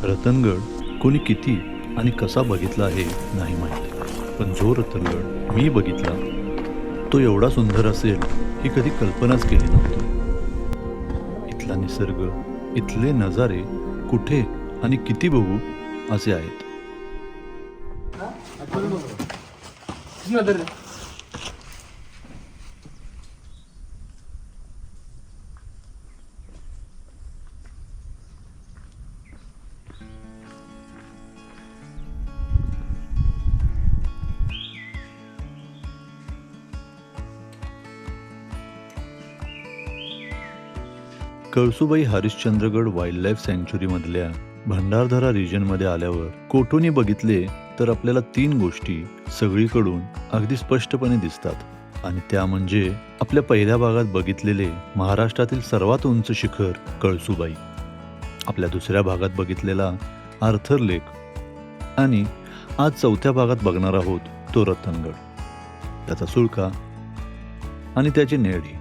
रतनगड कोणी किती आणि कसा बघितला हे नाही माहीत, पण जो रतनगड मी बघितला तो एवढा सुंदर असेल ही कधी कल्पनाच केली नव्हती. इथला निसर्ग, इथले नजारे कुठे आणि किती बघू असे आहेत. कळसुबाई हरिश्चंद्रगड वाईल्ड लाईफ सँक्च्युरीमधल्या भंडारदरा रिजनमध्ये आल्यावर कोठूनही बघितले तर आपल्याला 3 गोष्टी सगळीकडून अगदी स्पष्टपणे दिसतात, आणि त्या म्हणजे आपल्या पहिल्या भागात बघितलेले महाराष्ट्रातील सर्वात उंच शिखर कळसुबाई, आपल्या दुसऱ्या भागात बघितलेला आर्थर लेक, आणि आज चौथ्या भागात बघणार आहोत तो रतनगड, त्याचा सुळका आणि त्याची नेरडी.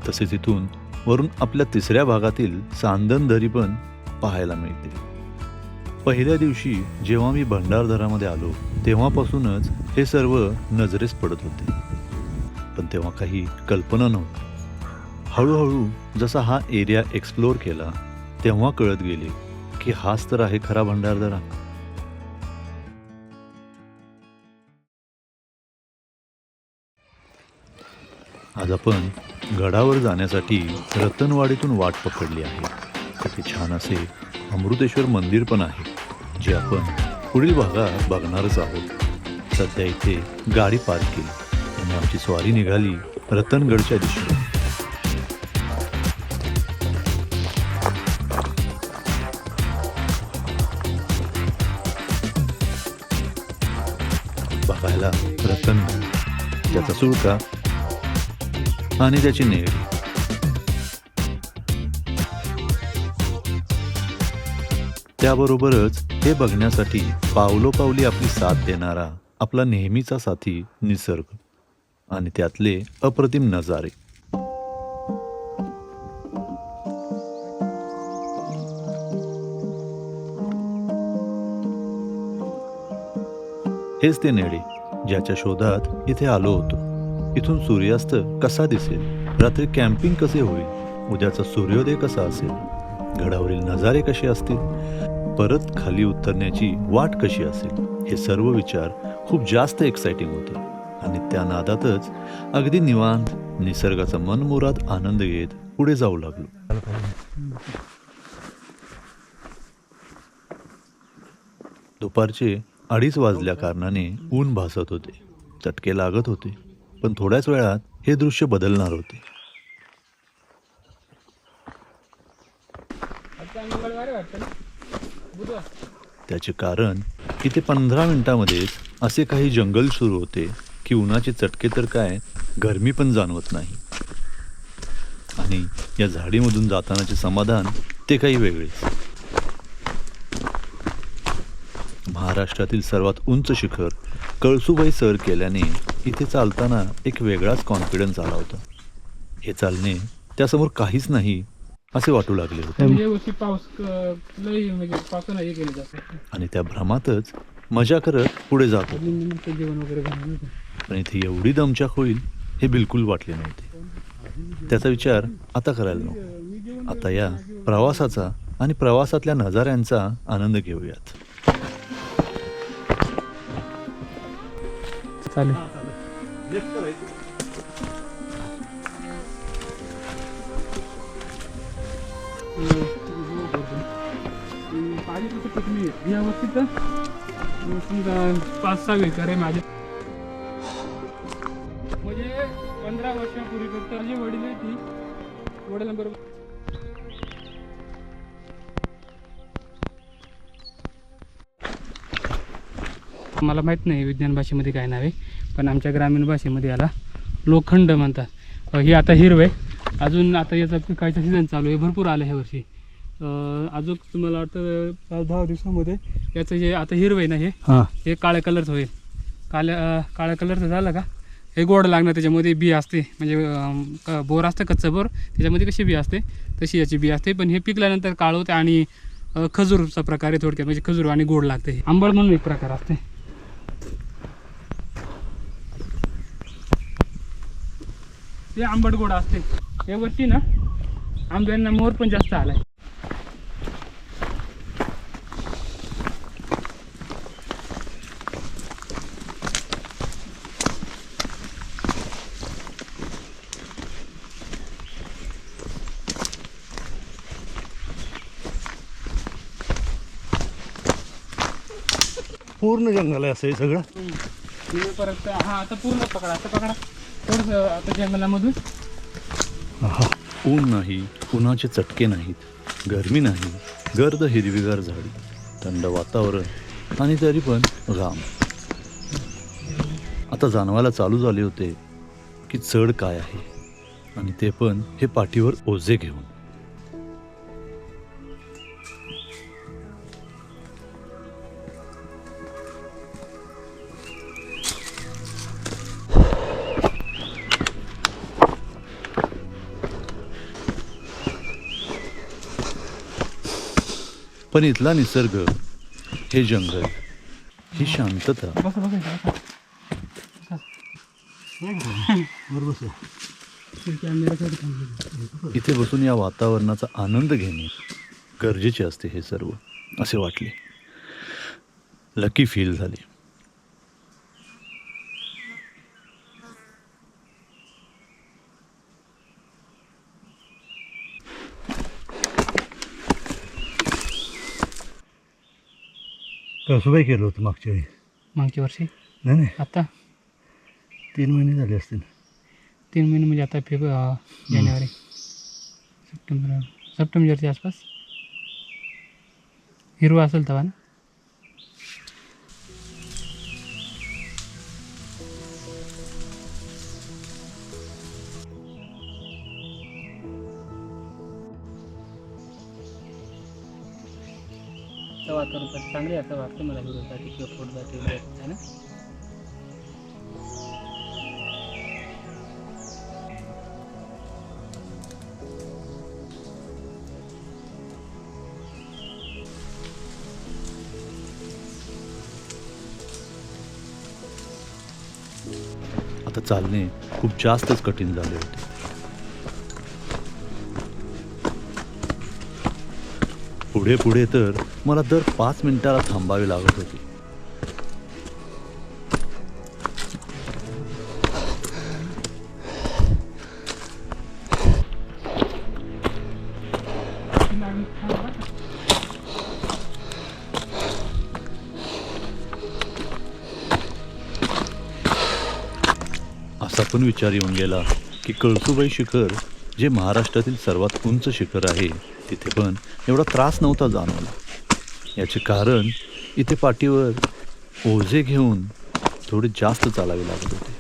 तसेच इथून वरून आपल्या तिसऱ्या भागातील सांदनदरी पण पाहायला मिळते. पहिल्या दिवशी जेव्हा मी भंडारदरामध्ये आलो तेव्हापासूनच हे सर्व नजरेस पडत होते, पण तेव्हा काही कल्पना नव्हती. हळूहळू जसा हा एरिया एक्सप्लोर केला तेव्हा कळत गेले की हाच तर आहे खरा भंडारदरा. आज आपण गडावर जाण्यासाठी रतनवाडीतून वाट पकडली आहे. तिथे छान असे अमृतेश्वर मंदिर पण आहे, जे आपण पुढील भागात बघणारच आहोत. सध्या इथे गाडी पार्क केली आणि आमची स्वारी निघाली रतनगडच्या दिशेने. बघायला रतनगड, त्याचा सुळका आणि त्याची नेरडी. त्याबरोबरच हे बघण्यासाठी पावलोपावली आपली साथ देणारा आपला नेहमीचा साथी निसर्ग आणि त्यातले अप्रतिम नजारे. हेच ते नेडे ज्याच्या शोधात इथे आलो होतो. इथून सूर्यास्त कसा दिसेल, रात्री कॅम्पिंग कसे होईल, उद्याचा सूर्योदय कसा असेल, गडावरील नजारे कसे असतील, परत खाली उतरण्याची वाट कशी असेल, हे सर्व विचार खूप जास्त एक्साइटिंग होते. आणि त्या नादातच अगदी निवांत निसर्गाचा मनमुराद आनंद घेत पुढे जाऊ लागलो. दुपारचे 2:30 वाजल्या कारणाने ऊन भासत होते, चटके लागत होते, पण थोड्याच वेळात हे दृश्य बदलणार होते. त्याचे कारण इथे 15 मिनिटांमध्येच असे काही जंगल सुरू होते की उन्हाचे चटके तर काय, गरमी पण जाणवत नाही. आणि या झाडीमधून जातानाचे समाधान ते काही वेगळेच. महाराष्ट्रातील सर्वात उंच शिखर कळसुबाई सर केल्याने इथे चालताना एक वेगळाच कॉन्फिडन्स आला होता. हे चालणे त्यासमोर काहीच नाही असे वाटू लागले होते. आणि त्या भ्रमातच मजा करत पुढे जात होतो. पण इथे एवढी दमछाक होईल हे बिलकुल वाटले नव्हते. त्याचा विचार आता करायला नको. आता या प्रवासाचा आणि प्रवासातल्या नजाऱ्यांचा आनंद घेऊयात. चालेल. समजा 5-6 एकर आहे माझे. म्हणजे 15 वर्षापूर्वी तर जे वडील आहे ती वडिलांबरोबर. मला माहीत नाही विज्ञान भाषेमध्ये काय नाव आहे, पण आमच्या ग्रामीण भाषेमध्ये याला लोखंड म्हणतात. हे आता हिरवं आहे, अजून आता याचा पिकायचा सीझन चालू आहे, भरपूर आलं ह्या वर्षी. अजून तुम्हाला वाटतं 5-10 दिवसामध्ये याचं जे आता हिरवं आहे ना, हे काळ्या कलरचं होईल. काळ्या कलरचं झालं का हे गोड लागणं, त्याच्यामध्ये बी असते, म्हणजे बोर असतं कच्चं बोर, त्याच्यामध्ये कशी बी असते तशी याची बी असते. पण हे पिकल्यानंतर काळ होते आणि खजूरचा प्रकार आहे थोडक्यात, म्हणजे खजूर आणि गोड लागते. हे आंबळ म्हणून एक प्रकार असते. ते आंबट गोड असते. या वर्षी ना आंब्यांना मोर पण जास्त आलाय. पूर्ण जंगल आहे असं हे सगळं. परत हा आता पूर्ण पकडा, आता पकडा थोडंसं आता जंगलामधून. ऊन नाही, उन्हाचे चटके नाहीत, गरमी नाही, गर्द हिरवीगार झाडी, थंड वातावरण आणि तरी पण घाम. आता जाणवायला चालू झाले होते की चढ काय आहे, आणि ते पण हे पाठीवर ओझे घेऊन. पण इथला निसर्ग, हे जंगल, ही शांतता, बस बघायचं इथे बसून या वातावरणाचा आनंद घेणे गरजेचे असते. हे सर्व असे वाटले. लकी फील झाले. कसं केलं होतं मागच्या वर्षी? नाही, आता 3 महिने झाले असतील. 3 महिने म्हणजे आता जानेवारी, सप्टेंबरच्या आसपास हिरवा असेल तेव्हा ना. वातावरण चांगले असं वाटतं मला हिरोसाठी किंवा फोटोसाठी आहे ना. आता चालणे खूप जास्तच कठीण झाले होते. पुढे पुढे तर मला दर 5 मिनिटाला थांबावे लागत होते. असा पण विचार येऊन गेला की कळसुबाई शिखर, जे महाराष्ट्रातील सर्वात उंच शिखर आहे, तिथे पण एवढा त्रास नव्हता जाणवला. याचे कारण इथे पाठीवर ओझे घेऊन थोडे जास्त चालावे लागत होते.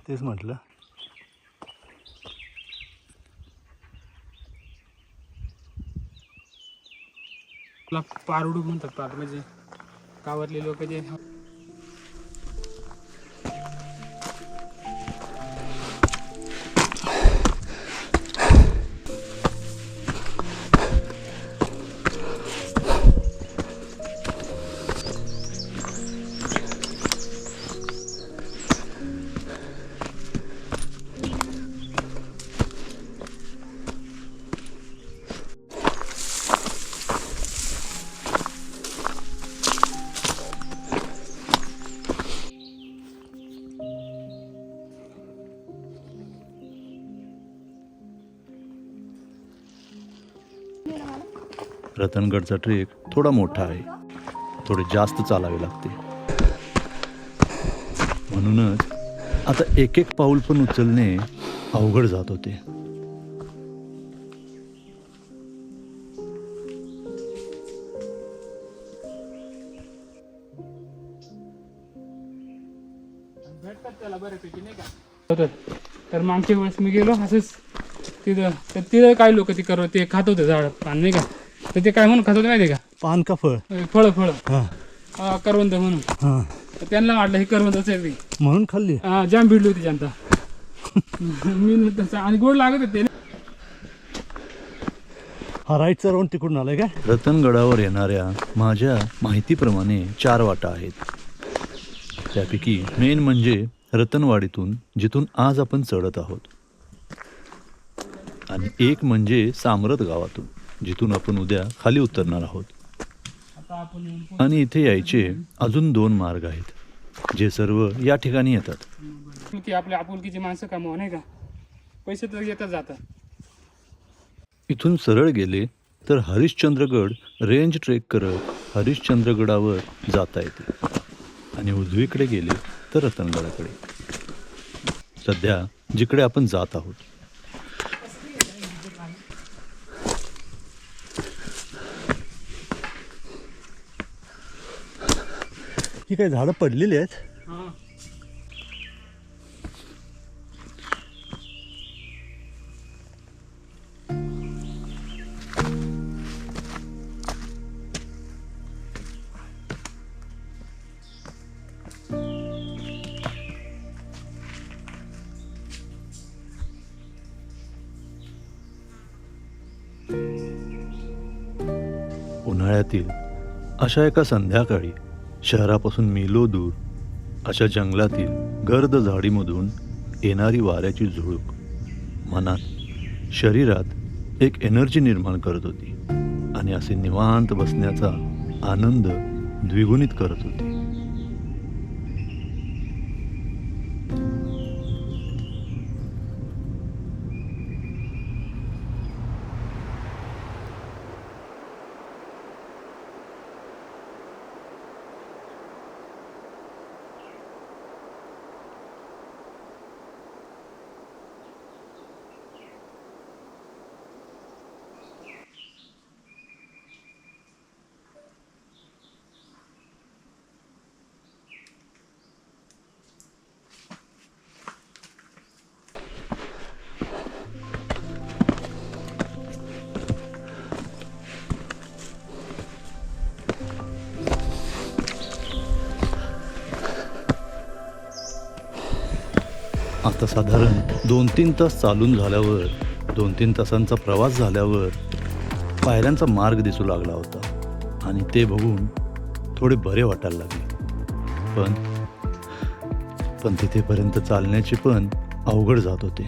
तेच म्हटलं. पारुडू म्हणतात, म्हणजे गावातले लोक जे रतनगडचा ट्रेक थोडा मोठा आहे, थोडे जास्त चालावे लागते. म्हणूनच आता एक एक पाऊल पण उचलणे अवघड जात होते. भेटतात त्याला बऱ्यापैकी नाही का. तर मागच्या वेळेस मी गेलो असंच तिथं, तर तिथं काय लोक ते खात होते झाड पान नाही का. तर ते काय म्हणून खात होते माहिती आहे पान का फळ का, फळं हा करवंद म्हणून. हा तर त्यांना वाटलं हे करवंदच आहे ते. म्हणून खाल्ली. जाम भिडली होती जनता. मी तसं आणि गोड लागत होते. हा राईटचा राऊंड तिकडून आलाय काय? रतनगडावर येणाऱ्या माझ्या माहितीप्रमाणे 4 वाटा आहेत. त्यापैकी मेन म्हणजे रतनवाडीतून, जिथून आज आपण चढत आहोत, आणि एक म्हणजे सामरत गावातून, जिथून आपण उद्या खाली उतरणार आहोत. आता आपण येऊन आणि इथे यायचे अजून 2 मार्ग आहेत, जे सर्व या ठिकाणी येतात. की आपल्या आपुलकीची माणसं कामावं नाही का. पैसे तर येतात जातात. इथून सरळ गेले तर हरिश्चंद्रगड रेंज ट्रेक करत हरिश्चंद्रगडावर जाता येते, आणि उजवीकडे गेले तर रतनगडाकडे, सध्या जिकडे आपण जात आहोत. ही काही झाडं पडलेली आहेत. हां उन्हाळ्यातील अशा एका संध्याकाळी शहरापासून मिलो दूर अशा जंगलातील गर्द झाडीमधून येणारी वाऱ्याची झुळूक मनात, शरीरात एक एनर्जी निर्माण करत होती, आणि असे निवांत बसण्याचा आनंद द्विगुणित करत होती. आता साधारण 2-3 तास चालून झाल्यावर, 2-3 तासांचा प्रवास झाल्यावर पायऱ्यांचा मार्ग दिसू लागला होता, आणि ते बघून थोडे बरे वाटायला लागले. पण तिथेपर्यंत चालण्याचे पण अवघड जात होते.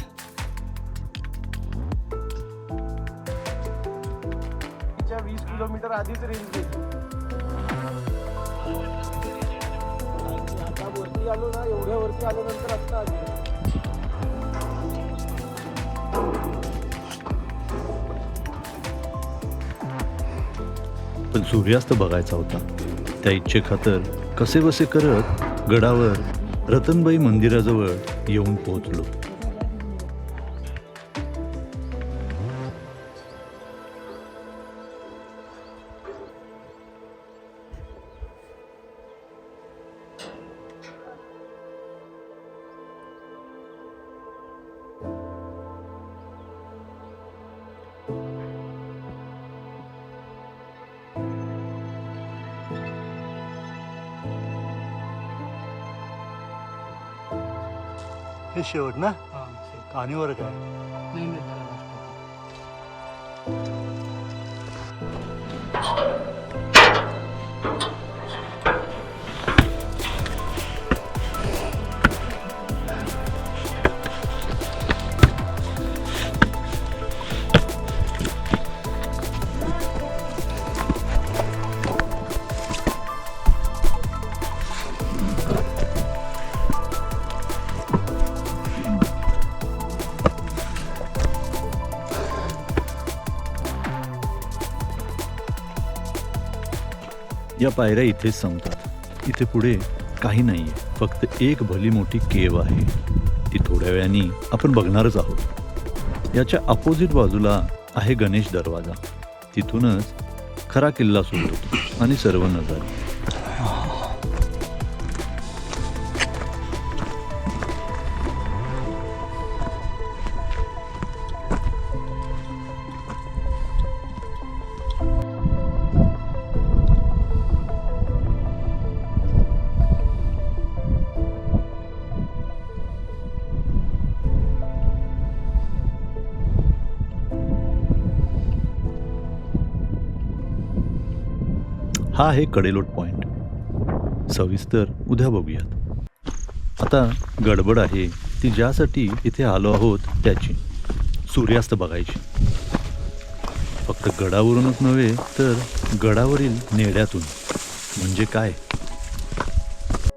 च्या 20 किलोमीटर आधीच रेंज गेली. आता वरती आलो ना, एवढ्या वरती आल्यानंतर आता आली. पण सूर्यास्त बघायचा होता. त्या इच्छेखातर कसेबसे करत गडावर रतनबाई मंदिराजवळ येऊन पोहोचलो. हे शेवट ना, हां कानीवर काय? नाही नाही झालं. या पायऱ्या इथेच संपतात. इथे पुढे काही नाहीये, फक्त एक भली मोठी केव आहे. ती थोड्या वेळाने आपण बघणारच आहोत. याच्या अपोजिट बाजूला आहे गणेश दरवाजा. तिथूनच खरा किल्ला सुरू होतो आणि सर्व नजारे. हा आहे कडेलोट पॉइंट. सविस्तर उद्या बघूयात. आता गडबड आहे ती ज्यासाठी इथे आलो आहोत त्याची, सूर्यास्त बघायची. फक्त गडावरूनच नव्हे तर गडावरील नेड्यातून. म्हणजे काय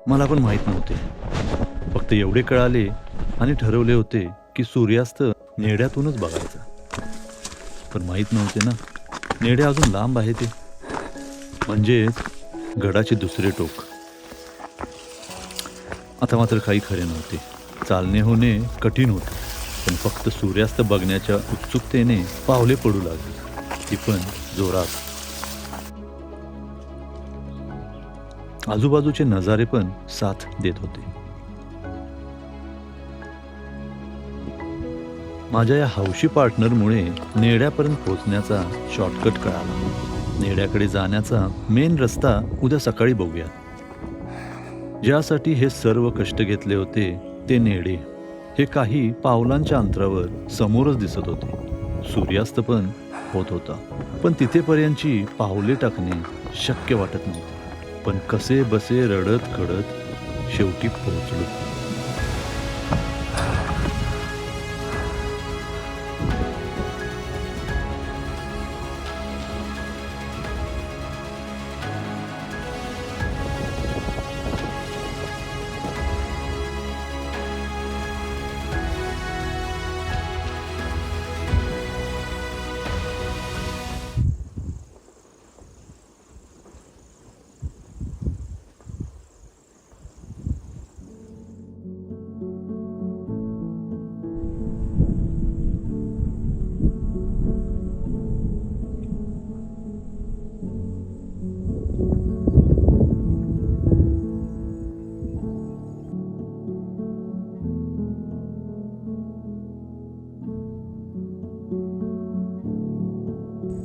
मला पण माहीत नव्हते. फक्त एवढे कळाले आणि ठरवले होते की सूर्यास्त नेड्यातूनच बघायचा. पण माहीत नव्हते ना, नेडे अजून लांब आहे ते, म्हणजेच गडाचे दुसरे टोक. आता मात्र काही खरे नव्हते. चालणे होणे कठीण होते, पण फक्त सूर्यास्त बघण्याच्या उत्सुकतेने पावले पडू लागली, ती पण जोरात. आजूबाजूचे नजारे पण साथ देत होते. माझ्या या हौशी पार्टनरमुळे नेड्यापर्यंत पोहोचण्याचा शॉर्टकट कळाला. नेड्याकडे जाण्याचा मेन रस्ता उद्या सकाळी बघूया. ज्यासाठी हे सर्व कष्ट घेतले होते ते नेडे हे काही पावलांच्या अंतरावर समोरच दिसत होते. सूर्यास्त पण होत होता, पण तिथेपर्यंतची पावले टाकणे शक्य वाटत नव्हते. पण कसे बसे रडत खडत शेवटी पोहोचलो.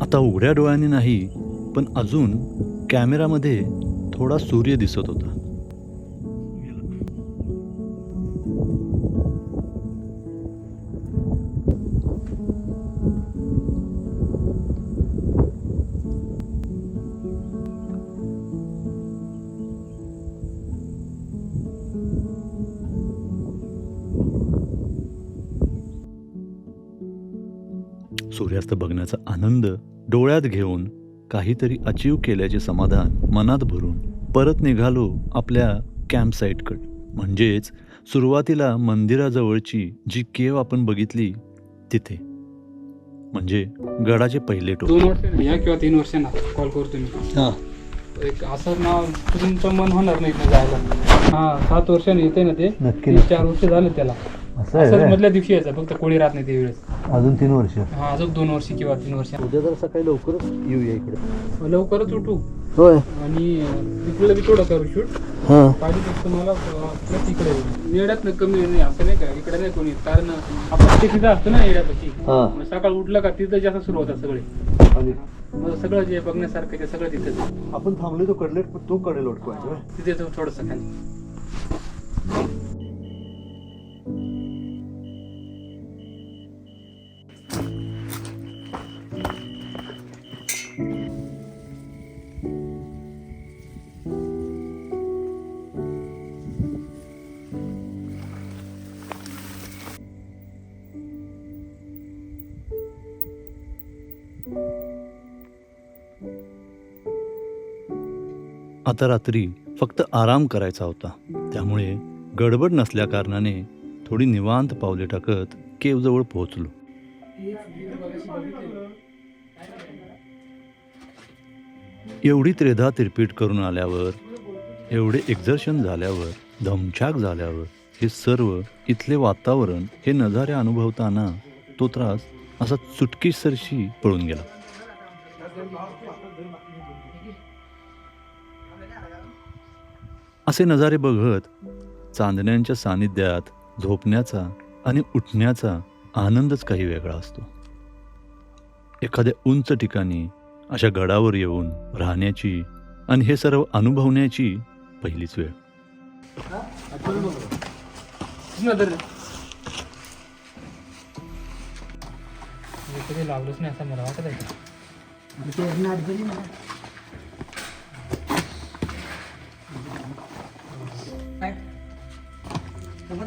आता उघड्या डोळ्याने नाही, पण अजून कॅमेरामध्ये थोडा सूर्य दिसत होता. सूर्यास्त बघण्याचा आनंद डोळ्यात घेऊन काहीतरी अचीव केल्याचे समाधान मनात भरून परत निघालो आपल्या कॅम्प साईटकडे. म्हणजेच सुरुवातीला मंदिराजवळची जी केव आपण बघितली तिथे, म्हणजे गडाचे पहिले टोक. 2 वर्ष या किंवा 3 वर्षांना कॉल करतो मी. एक असं नाव तुमचं मन होणार नाही इथं जायला. 7 वर्षांनी येते ना ते. नक्की 4 वर्ष झाले त्याला. असंच मधल्या दिवशी यायचं, फक्त कोळी राहत नाही त्यावेळेस. अजून 3 वर्ष. अजून 2 वर्ष किंवा 3 वर्ष. उद्या जर सकाळी लवकरच येऊया इकडे. लवकरच उठू होय. आणि तिकडलं बी थोडं करू शूट. पाहिजे फक्त मला तिकडे येड्यात कमी नाही, असं नाही का इकडे नाही कोणी. कारण आपण ते तिथं असतो ना येड्यापाशी, सकाळ उठलं का तिथं जास्त सुरू होतात सगळे. मग सगळं जे बघण्यासारखं ते सगळं तिथेच. आपण थांबलो तो कडलेट, तो कडेलोट तिथे जाऊ थोडंसं खाली. आता रात्री फक्त आराम करायचा होता, त्यामुळे गडबड नसल्या कारणाने थोडी निवांत पावले टाकत केवजवळ पोहोचलो. एवढी त्रेधा तिरपीट करून आल्यावर, एवढे एक्झर्शन झाल्यावर, दमछाक झाल्यावर, हे सर्व इथले वातावरण, हे नजारे अनुभवताना तो त्रास असा चुटकीसरशी पळून गेला. असे नजारे बघत चांदण्यांच्या सानिध्यात झोपण्याचा आणि उठण्याचा आनंदच काही वेगळा असतो. एखाद्या उंच ठिकाणी अशा गडावर येऊन राहण्याची आणि हे सर्व अनुभवण्याची पहिलीच वेळ. कधी लावलंच नाही असं मला वाटत आहे.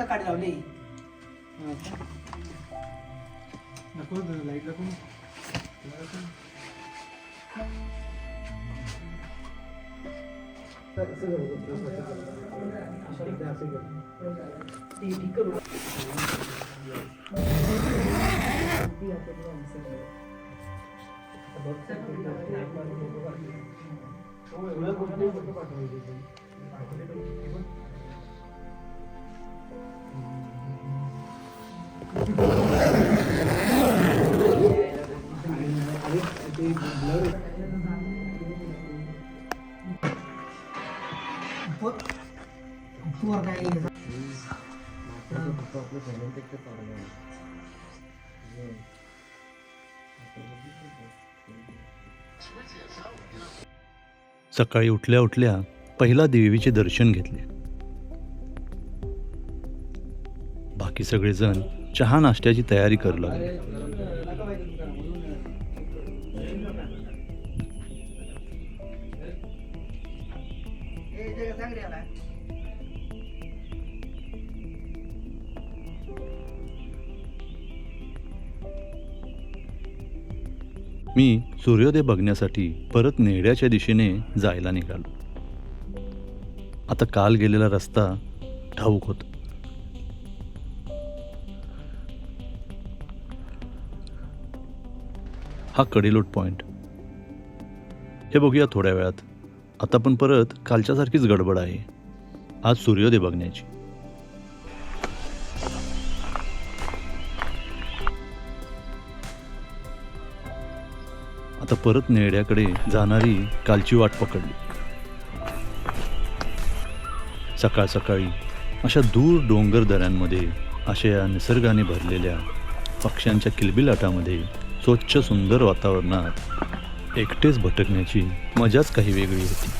काढ लावली सकाळी उठल्या उठल्या पहिला देवीचे दर्शन घेतले. बाकी सगळेजण चहा नाश्त्याची तयारी करू लागले. मी सूर्योदय बघण्यासाठी परत नेहऱ्याच्या दिशेने जायला निघालो. आता काल गेलेला रस्ता ठाऊक होता. हा कडेलोट पॉइंट. हे बघूया थोड्या वेळात. आता पण परत कालच्यासारखीच गडबड आहे आज सूर्योदय बघण्याची. आता परत नेहऱ्याकडे जाणारी कालची वाट पकडली. सकाळ सकाळी अशा दूर डोंगर दऱ्यांमध्ये, अशा या निसर्गाने भरलेल्या पक्ष्यांच्या किलबिलाटामध्ये, स्वच्छ सुंदर वातावरणात एकटेच भटकण्याची मजाच काही वेगळी होती.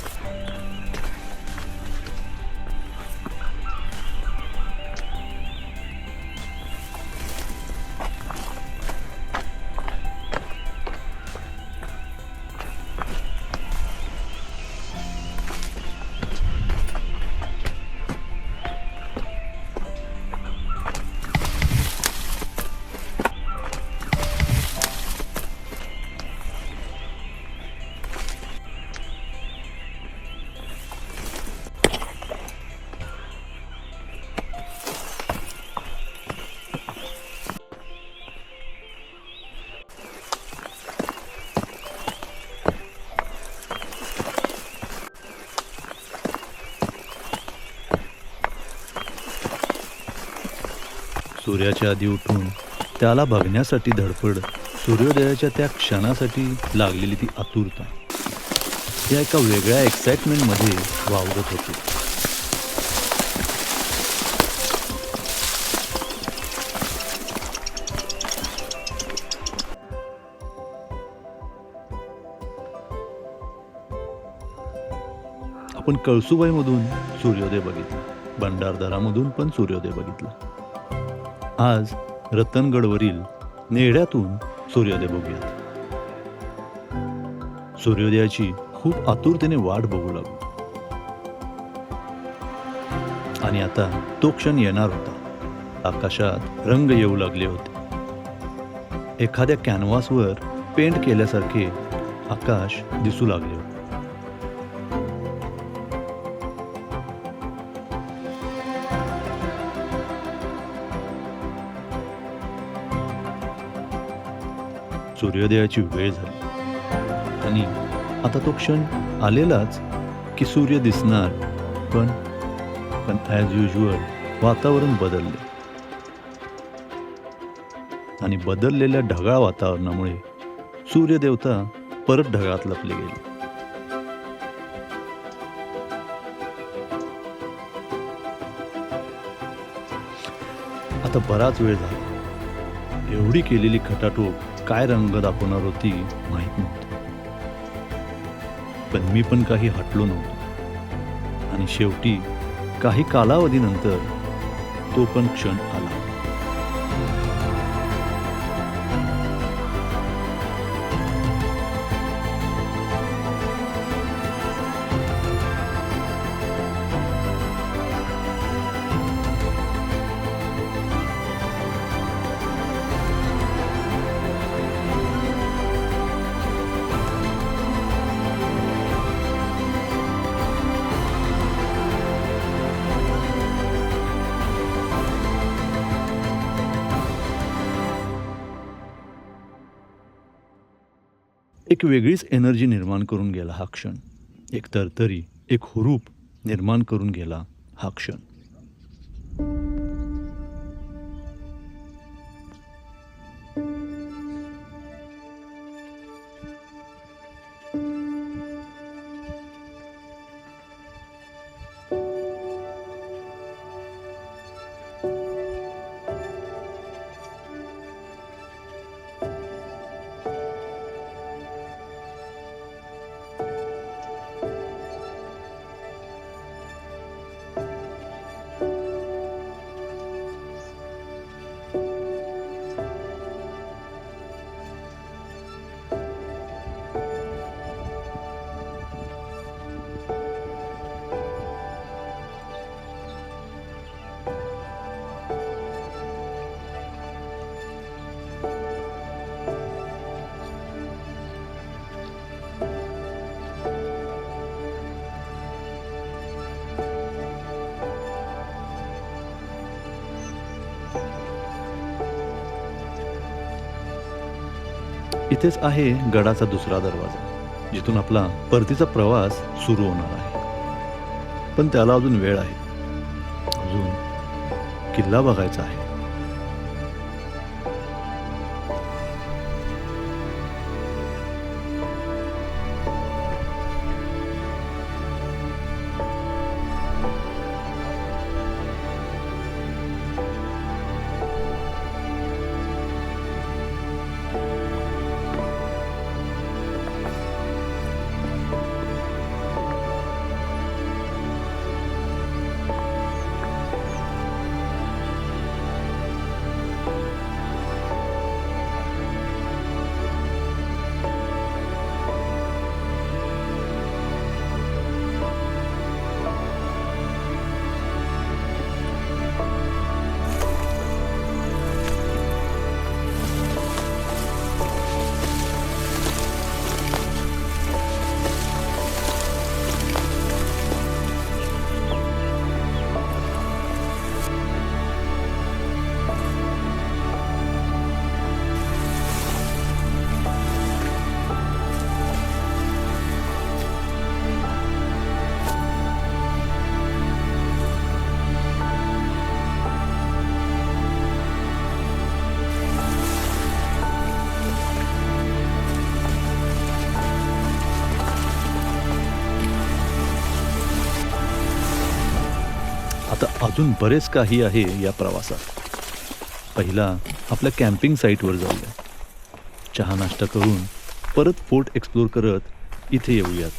सूर्याच्या आधी उठून त्याला बघण्यासाठी धडपड, सूर्योदयाच्या त्या क्षणासाठी लागलेली ती आतुरता, त्या एका वेगळ्या एक्साइटमेंटमध्ये वावरत होती. आपण कळसुबाईमधून सूर्योदय बघितला, भंडारदरामधून पण सूर्योदय बघितला. आज रतनगडवरील नेहऱ्यातून सूर्योदय बघूयात. सूर्योदयाची खूप आतुरतेने वाट बघू लागलो. आणि आता तो क्षण येणार होता. आकाशात रंग येऊ लागले होते. एखाद्या कॅनव्हासवर पेंट केल्यासारखे आकाश दिसू लागले होते. सूर्योदयाची वेळ झाली आणि आता तो क्षण आलेलाच की सूर्य दिसणार, पण ॲज युजल वातावरण बदलले आणि बदललेल्या ढगाळ वातावरणामुळे सूर्यदेवता परत ढगात लपले गेले. आता बराच वेळ झाला. एवढी केलेली खटाटोप काय रंग दाखवणार होती माहीत नव्हतं. पण मी पण काही हटलो नव्हतो आणि शेवटी काही कालावधीनंतर तो पण क्षण आला. एक वेगळीच एनर्जी निर्माण करून गेला हा क्षण. एक तरतरी, एक हुरूप निर्माण करून गेला हा क्षण. इथेच आहे गडाचा दुसरा दरवाजा, जिथून आपला परतीचा प्रवास सुरू होणार आहे. पण त्याला अजून वेळ आहे. अजून किल्ला बघायचा आहे. आता अजून बरेच काही आहे या प्रवासात. पहिला आपल्या कॅम्पिंग साईटवर जाऊया. चहा नाश्ता करून परत फोर्ट एक्सप्लोर करत इथे येऊयात.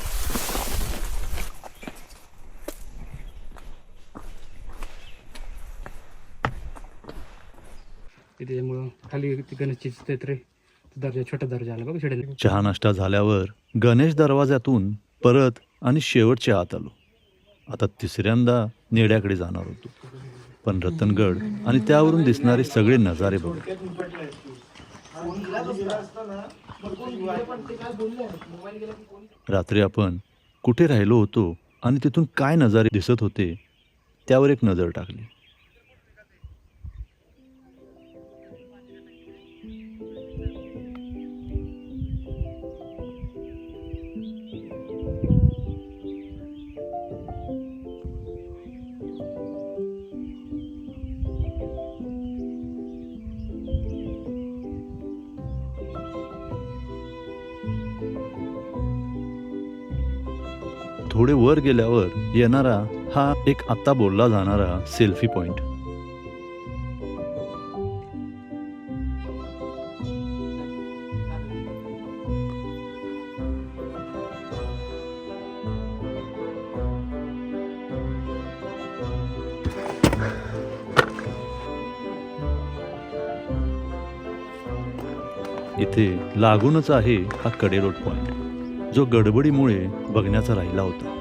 त्याच्यामुळं खाली गणेशची चित्र दर्जा छोटा दर्जा आला बघ शेड्या. चहा नाश्ता झाल्यावर गणेश दरवाजातून परत आणि शेवटच्या आत आलो. आता तिसऱ्यांदा नेड्याकडे जाणार होतो. पण रतनगड आणि त्यावरून दिसणारे सगळे नजारे बघा. रात्री आपण कुठे राहिलो होतो आणि तिथून काय नजारे दिसत होते त्यावर एक नजर टाकली. थोडे वर गेल्यावर येणारा हा एक आता बोलला जाणारा सेल्फी पॉइंट. इथे लागूनच आहे हा कडेलोट पॉइंट, जो गडबडीमुळे बघण्याचा राहिला होता.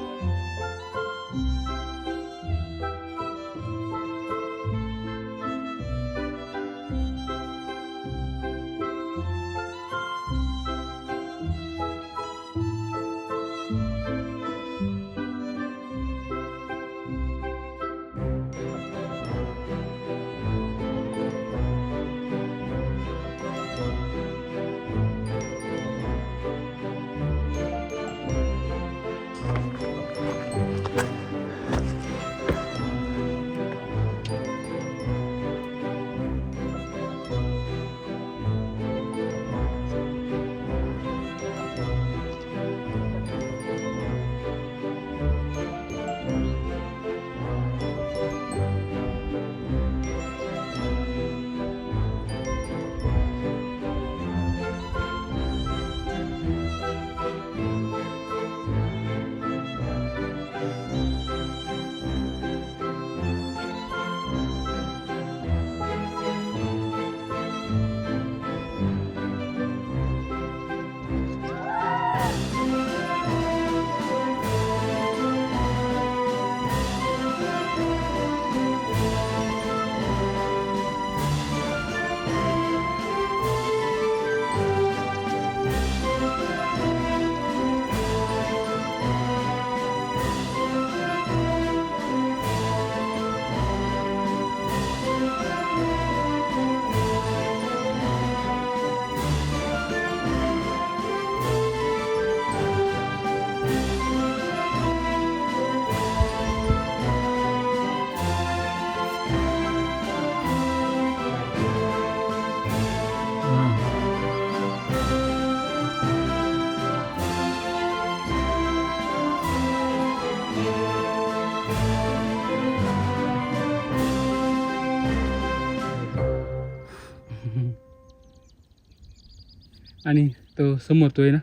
आणि तो समोर तो आहे ना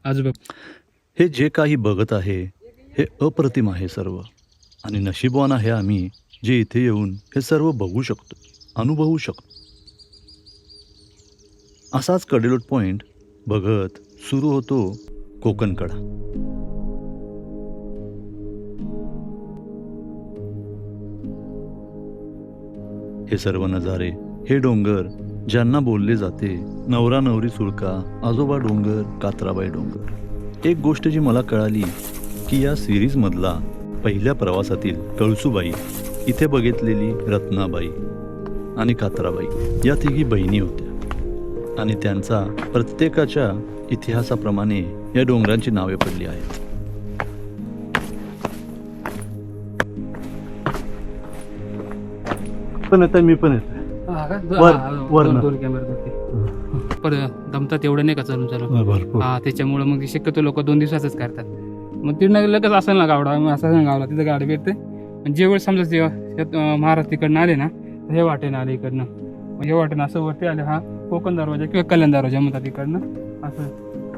आजोबा. हे जे काही बघत आहे हे अप्रतिम आहे सर्व, आणि नशीबवान आहे आम्ही जे इथे येऊन हे सर्व बघू शकतो, अनुभवू शकतो. असाच कडेलोट पॉइंट बघत सुरू होतो कोकणकडा. हे सर्व नजारे, हे डोंगर ज्यांना बोलले जाते नवरा नवरी सुळका, आजोबा डोंगर, कात्राबाई डोंगर. एक गोष्ट जी मला कळाली की या सिरीजमधला पहिल्या प्रवासातील कळसूबाई, इथे बघितलेली रत्नाबाई आणि कात्राबाई या तिघी बहिणी होत्या, आणि त्यांचा प्रत्येकाच्या इतिहासाप्रमाणे या डोंगरांची नावे पडली आहेत. पण येतं मी पण येतो. वरनं. दोन कॅमेरा पण दमतात एवढं नाही का चालून भरपूर. हा, त्याच्यामुळे मग शक्यतो लोक 2 दिवसाचंच करतात. मग तिथं लगेच असेल ना गावडा, मग असं गावला तिथं गाडी भेटते. आणि जे वेळ समजा जेव्हा महाराज तिकडनं आले ना, तर हे वाटेनं आले इकडनं, मग हे वाटेनं असं वरती आले, हा कोकण दरवाजा किंवा कल्याण दरवाजा म्हणतात इकडनं असं.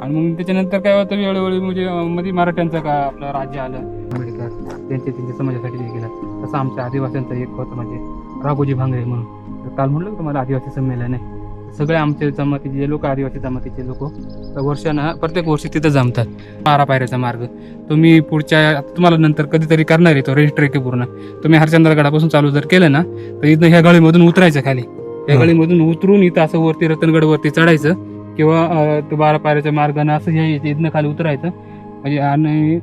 आणि मग त्याच्यानंतर काय होतं वेळोवेळी म्हणजे मध्ये मराठ्यांचं का आपलं राज्य आलं, आंबेडकर त्यांच्या समाजासाठी हे केलं. तसं आमच्या आदिवासींचं एक होतं म्हणजे राघोजी भांगरे म्हणून. काल म्हणलं तुम्हाला आदिवासी संमेलन आहे, सगळे आमच्या जमातीचे लोक, आदिवासी जमातीचे लोक वर्षानं प्रत्येक वर्षी तिथं जमतात. 12 पायऱ्याचा मार्ग तुम्ही पुढच्या तुम्हाला नंतर कधीतरी करणार आहे तो रेंज ट्रेक आहे पूर्ण. तुम्ही हरचंद्रगडापासून चालू जर केलं ना, तर इथं ह्या गळीमधून उतरायचं खाली, या गळीमधून उतरून इथं असं वरती रतनगड वरती चढायचं, किंवा 12 पायऱ्याच्या मार्गानं असं हे इथनं खाली उतरायचं म्हणजे, आणि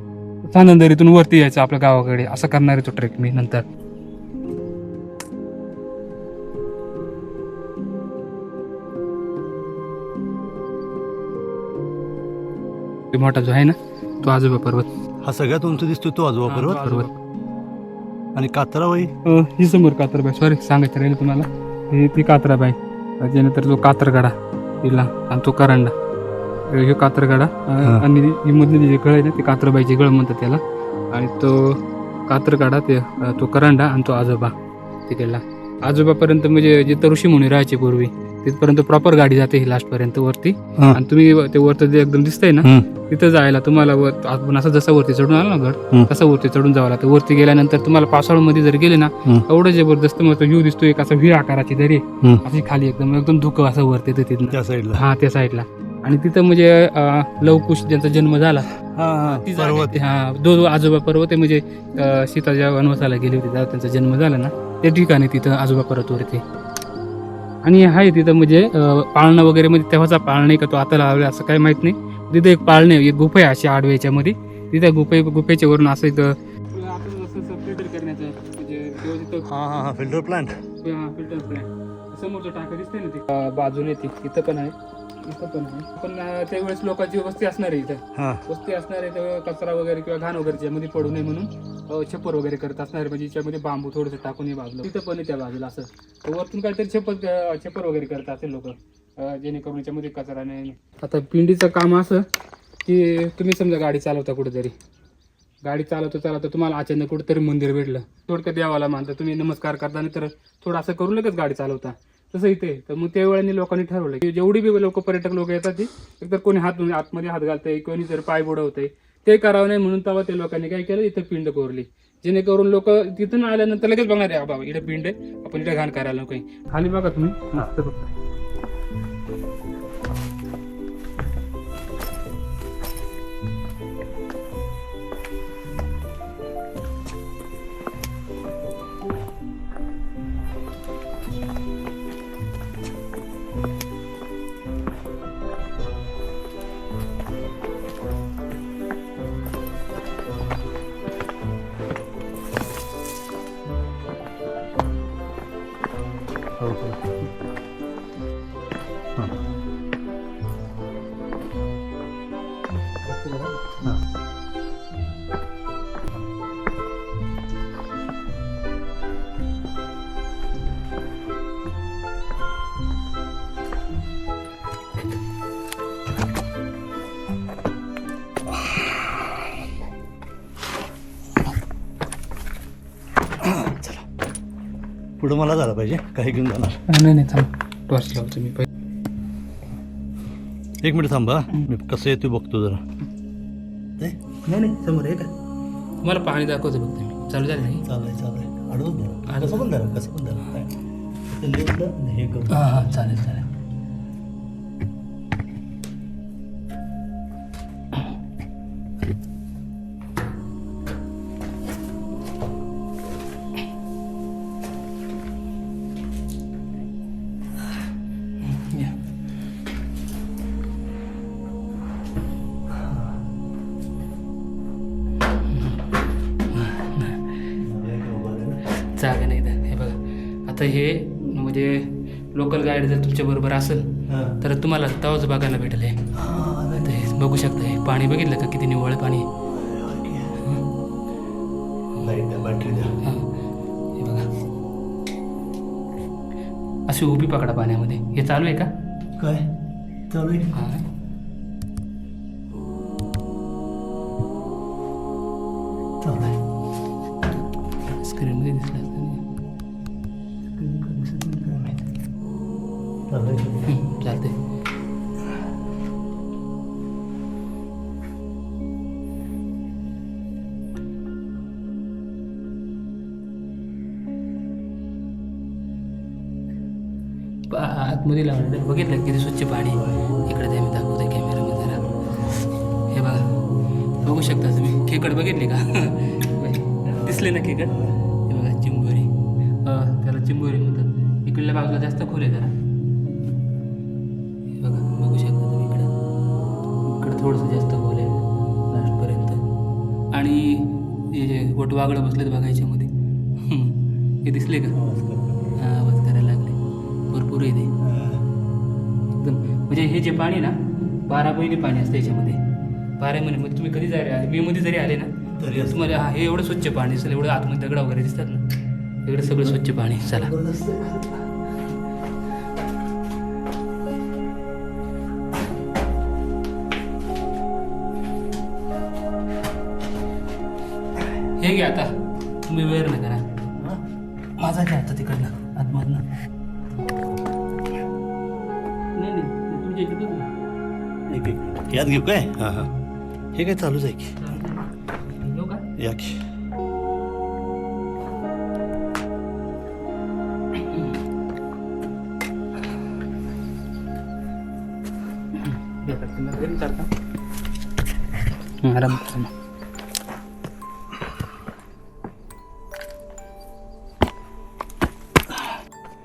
चांदनदरीतून वरती यायचं आपल्या गावाकडे. असं करणार आहे तो ट्रेक मी नंतर. मोठा जो आहे ना तो आजोबा पर्वत, हा सगळ्यात उंच दिसतो तो आजोबा पर्वत. आणि कात्राबाई ही समोर कात्रबाई, सॉरी सांगायचं राहील तुम्हाला, ही ती कात्राबाई. त्याच्यानंतर जो कात्रगडा तिला, आणि तो करंडा, हे कात्रगडा. आणि ही मधली जे गळ आहे ना ते कात्राबाईचे गळ म्हणतात त्याला. आणि तो कात्रकाडा ते तो करंडा आणि तो आजोबा तिकडला. आजोबापर्यंत म्हणजे जिथं ऋषीमुनी राहायचे पूर्वी तिथपर्यंत प्रॉपर गाडी जाते ही लास्टपर्यंत वरती. हा. आणि तुम्ही ते वरतं जे एकदम दिसतंय ना तिथं जायला तुम्हाला आपण असं जसं वरती चढून आलो ना गड तसं वरती चढून जावं लागतं. वरती गेल्यानंतर तुम्हाला पावसाळ्यामध्ये जर गेले ना एवढं जबरदस्त मग तो व्ह्यू दिसतो. एक असं व्ही आकाराची दरी आहे. अशी खाली एकदम एकदम धुकं असं वरती येतं तिथनं. त्या साईडला हा त्या साईडला. आणि तिथं म्हणजे लवकुश ज्यांचा जन्म झाला ती जागा पर्वत. आहे. हा दो आजोबा पर्वत आहे. म्हणजे सीता जेव्हा वनवासाला गेली होती तेव्हा त्यांचा जन्म झाला ना त्या ठिकाणी तिथं आजोबा पर्वत वरती. आणि आहे तिथं म्हणजे पाळणं वगैरे म्हणजे तेव्हाचा पाळणं नाही का तो आता लावला असं काही माहित नाही. तिथं एक पाळणे एक गुफा आहे अशी आडव्याच्या मध्ये. तिथं गुफेच्या वरून असं इथं फिल्टर करण्याचं म्हणजे हा फिल्टर प्लांट. फिल्टर प्लॅन समोरचं टाका दिसते ना ते बाजूने ती इथं पण आहे इथं पण आहे. पण त्यावेळेस लोकांची वस्ती असणार आहे इथं. वस्ती असणार आहे तेव्हा कचरा वगैरे किंवा घाण वगैरे त्यामध्ये पडू नये म्हणून छप्पर वगैरे करत असणार आहे. म्हणजे याच्यामध्ये बांबू थोडंसं टाकून हे बाजूला तिथं पण आहे त्या बाजूला असं तर वरतून काहीतरी छप्पर वगैरे करत असेल लोक जेणेकरून याच्यामध्ये कचरा नाही. आता पिंडीचं काम असं की तुम्ही समजा गाडी चालवता कुठेतरी गाडी चालवता तुम्हाला अचानक कुठेतरी मंदिर भेटलं थोडक्यात देवाला मानता तुम्ही नमस्कार करता नाही तर थोडं असं करून लगेच गाडी चालवता तसं इथे. तर मग त्या वेळाने लोकांनी ठरवलं की जेवढी बी पर्यटक लोक येतात ती एकतर कोणी आतमध्ये हात घालतंय कोणी जर पाय बुडवतंय ते करावं नाही म्हणून तेव्हा त्या लोकांनी काय केलं इथं पिंड कोरली जेणेकरून लोक तिथून आल्यानंतर लगेच बघणार आहे बाबा इथं पिंड आहे आपण इथं घाण करायला नको. खाली बघा तुम्ही मस्त बघा. पुढं मला झालं पाहिजे काही घेऊन जाणार. नाही थांब टॉर्च लावतो मी पहिले. एक मिनिट थांबा मी कसं येतो बघतो जरा. नाही समोर आहे का तुम्हाला पाणी दाखवतो बघतो मी. चालू झालं नाही चाललंय अडवून धरा कसं पण धरा काय हे करू. हां चालेल. जागा नाही तर हे बघा आता हे म्हणजे लोकल गाईड जर तुमच्या बरोबर असेल तर तुम्हाला तवाच बघायला भेटेल. हे आता हे बघू शकता हे पाणी बघितलं का किती निव्वळ पाणी. हां हे बघा अशी उभी पकडा पाण्यामध्ये. हे चालू आहे का काय चालू आहे. हां स्क्रीनमध्ये दिसलं चालते. आतमध्ये लावलं बघितलं किती स्वच्छ पाणी. इकडे ते मी दाखवतो कॅमेरामध्ये जरा. हे बघा बघू शकता तुम्ही खेकड बघितले का दिसले ना खेकड. हे बघा चिंबोरी त्याला चिंबोरी म्हणतात. इकडल्या बाजूला जास्त खोल आहे जरा. हे बघा बघू शकता तुम्ही इकडं थोडंसं जास्त खोल आहे लास्टपर्यंत. आणि हे जे वटवागडं बसलेत बघा याच्यामध्ये हे दिसले का आवाज करायला लागले भरपूर आहे ते एकदम. म्हणजे हे जे पाणी ना 12 महिने पाणी असतं याच्यामध्ये. 12 महिने म्हणजे तुम्ही कधी जरी आले मे मध्ये जरी आले ना तरी तुम्हाला हे एवढं स्वच्छ पाणी असेल. एवढं आतमध्ये दगडा वगैरे दिसतात ना इकडे सगळं स्वच्छ पाणी. चला हे घ्या आता, तुम्ही वेळ नाही करा. माझा घ्या आता तिकडनं आतमधनं. नाही नाही तुमच्या इकडून एक एक यात घेऊ काय? हां हां, हे काय चालूच आहे की. घेऊ का? या की. आराम करतो मग.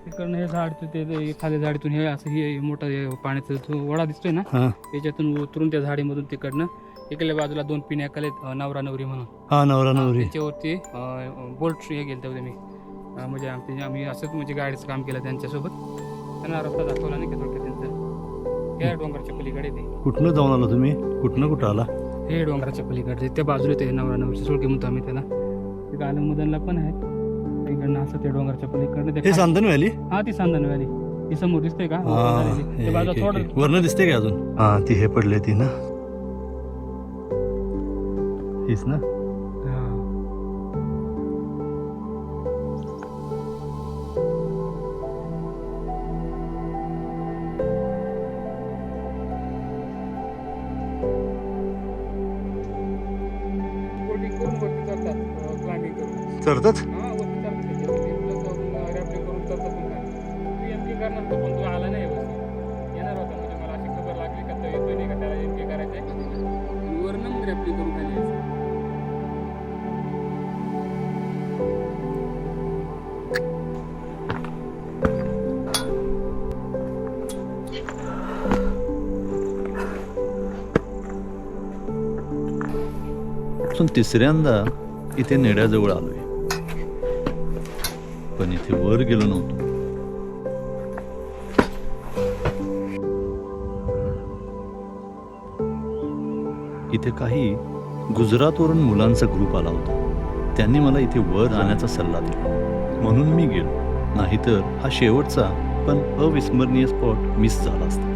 तिकडनं हे झाड ते खाली झाडीतून हे असं हे मोठा हे पाण्याचा जो वडा दिसतोय ना, हां त्याच्यातून उतरून त्या झाडीमधून तिकडनं इकडल्या बाजूला 2 पिण्या केलेत नवरा नवरी म्हणून. हां, नवरा नवरी. त्याच्यावरती बोल्ट हे गेलं होते मी. म्हणजे आम्ही असंच म्हणजे गाडीचं काम केलं त्यांच्यासोबत. त्यांना रस्ता दाखवला नाही का थोडक्यात त्यांचा. त्या डोंगराच्या पलीकडे ते कुठनं जाऊन आला तुम्ही? कुठं आला? हे डोंगराच्या पलीकडे त्या बाजूला ते नवरा नवरीची सोडकी म्हणतो आम्ही त्याला. ते आलं मदनला पण आहे इकडनं असं ते डोंगराच्या पलीकडनं हे सांदन व्हॅली? हा ती सांदन व्हॅली. ती समोर दिसते का? ते बाजूला थोडं वरनं दिसते का अजून? हां, ती हे पडले ती ना, हीच ना. बोटिंग करून वरती चढतात, क्लाइम्बिंग करून. चढतात? हा वरती चढतात त्याच्यावरती प्लस रॅफ्टिंग करून चढतात पण तू एंट्री करणार तो पण तू आला नाही व्यवस्थित. येणार होता म्हणजे मला अशी खबर लागली का तो येतोय नाही का त्याला एंट्री करायचं आहे. वरनं मग रॅफ्टिंग करून खाली यायचं. तिसऱ्यांदा इथे नेड्याजवळ आलोय, पण इथे वर गेलो नव्हतो. इथे काही गुजरातवरून मुलांचा ग्रुप आला होता. त्यांनी मला इथे वर जाण्याचा सल्ला दिला म्हणून मी गेलो. नाहीतर हा शेवटचा पण अविस्मरणीय स्पॉट मिस झाला असता.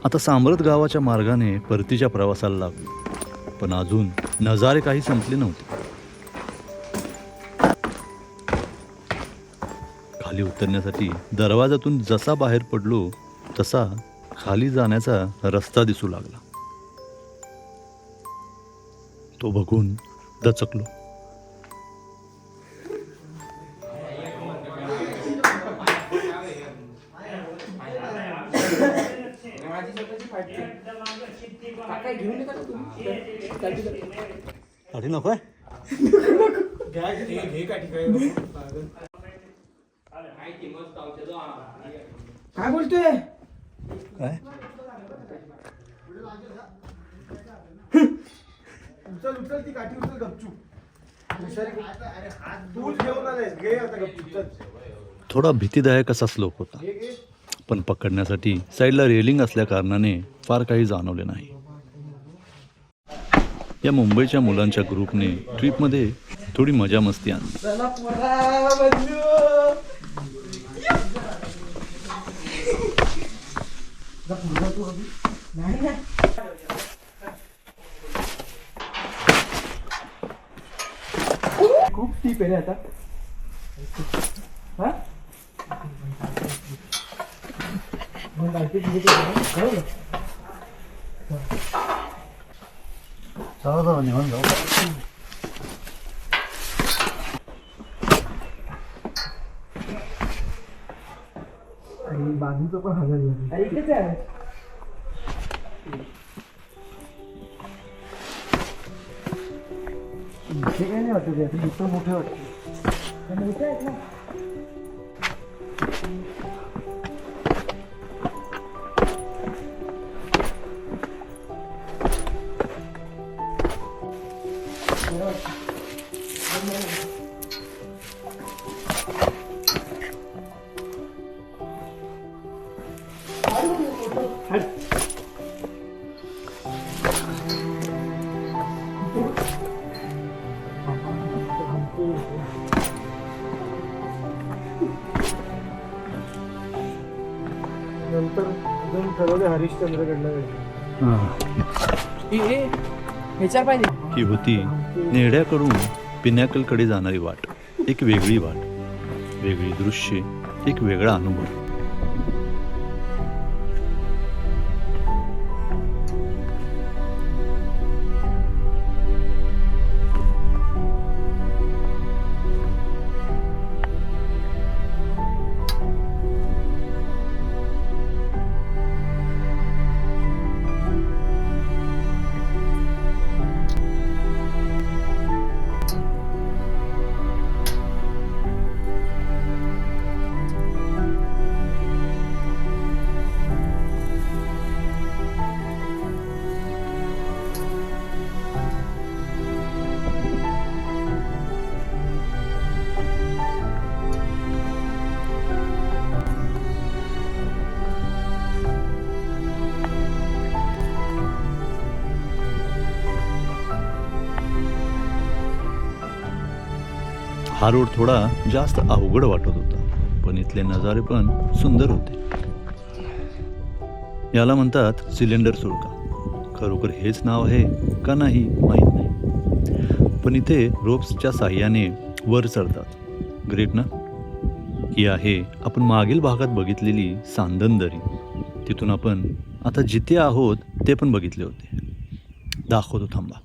आता सांबरत गावाच्या मार्गाने परतीच्या प्रवासाला लागलो, पण अजून नजारे काही संपले नव्हते. खाली उतरण्यासाठी दरवाजातून जसा बाहेर पडलो तसा खाली जाण्याचा रस्ता दिसू लागला. तो बघून दचकलो. काठी नको काय बोलतोय? काय? उचल ती काठी उचल गपचूप. तूच घेऊन आलायस, घे आता गपचूप चल. थोडा भीतीदायक असा स्लोप होता, पण पकडण्यासाठी साईडला रेलिंग असल्या कारणाने फार काही जाणवले नाही. या मुंबईच्या मुलांच्या ग्रुपने ट्रिपमध्ये थोडी मजा मस्ती आणली. चला पोरा बंधू. नाही ना. खूप टीप आहे रे आता. हा? चला निघून जाऊ. आणि बाजूचं पण हजार झाली. इकडेच आहे. इथे काही नाही वाटत आहे. इथं मोठे वाटते. मोठे आहेत ना. नंतर एकदम ठरवले हरिश्चंद्रगडला ह्याच्या पाहिजे. ही होती नेरड्याकडून पिनॅकलकडे जाणारी वाट. एक वेगळी वाट, वेगळी दृश्ये, एक वेगळा अनुभव. हा रोड थोडा जास्त अवघड वाटत होता, पण इथले नजारे पण सुंदर होते. याला म्हणतात सिलेंडर सुळका. खरोखर हेच नाव आहे का नाही माहीत नाही, पण इथे रोप्सच्या साह्याने वर चढतात. ग्रेट ना. ही आहे आपण मागील भागात बघितलेली सांदन दरी. तिथून आपण आता जिथे आहोत ते पण बघितले होते. दाखवतो थांबा.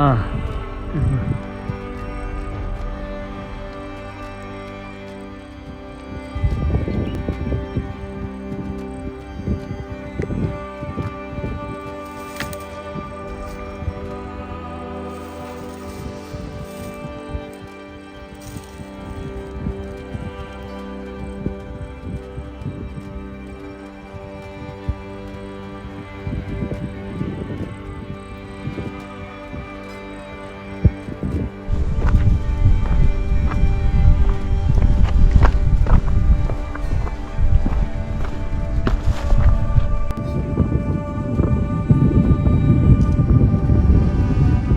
हां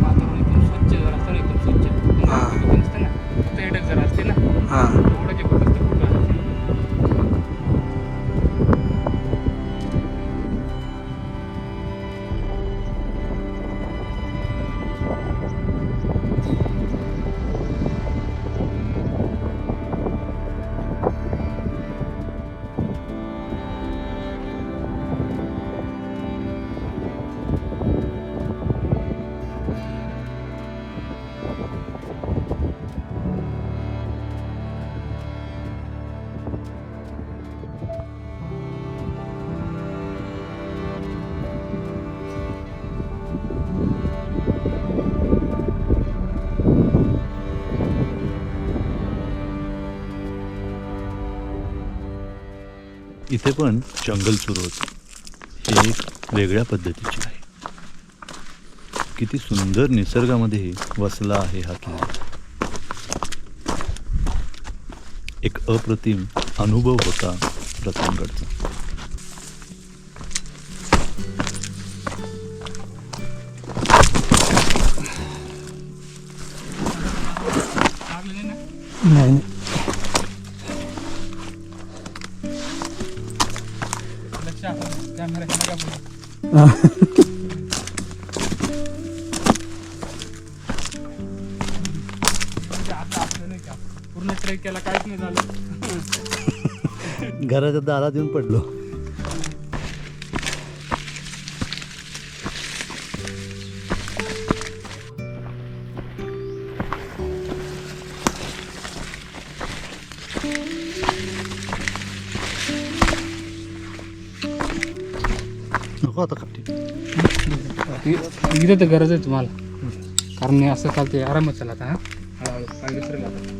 वातावरण एकदम स्वच्छ जरा असतं ना, एकदम स्वच्छ पण असतं ना, फक्त एडक जरा असते ना, एवढं जे फक्त फोटो आले. इथे पण जंगल सुरू होतं. हे एक वेगळ्या पद्धतीचे आहे. किती सुंदर निसर्गामध्ये वसला आहे हा किल्ला. एक अप्रतिम अनुभव होता रतनगडचा. लागलं नाही ना? नाही लक्ष आपण कॅमेरा नका बोलू. म्हणजे आता आपलं नाही का पूर्ण ट्रेक केला, काहीच नाही झालं. घराच्या दारात येऊन पडलो. नको आता कापटी. इथं तर गरज आहे तुम्हाला, कारण हे असं चालते आरामात चला आता. हा हळूहळू पाय विसरेल आता.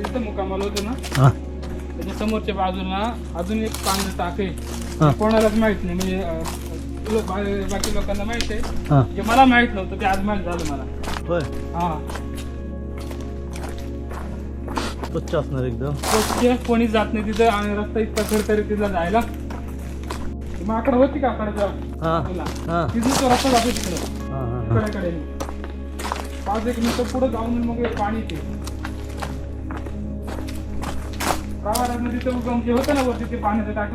जिथं मुक्कामाला होतो ना हा त्याच्या समोरच्या बाजूला अजून एक पाण्याचं टाक हा. आहे कोणालाच माहित नाही म्हणजे बाकी लोकांना माहित आहे हा जे मला माहित नव्हतं ते आज माहित झालं मला. होय हा स्वच्छ असणार एकदम. स्वच्छ कोणी जात नाही तिथं आणि रस्ता इतका खडतर तिथला जायला. माकड होती का आकडाच्या हा तुला हा तिथून तो रस्ता जातो तिकडं हा हा कडेकडे 5-1 मिनिटं पुढे जाऊन मग पाणी ते प्रवारात तिथं उगम जे होतं ना वरती ते पाण्याचं टाक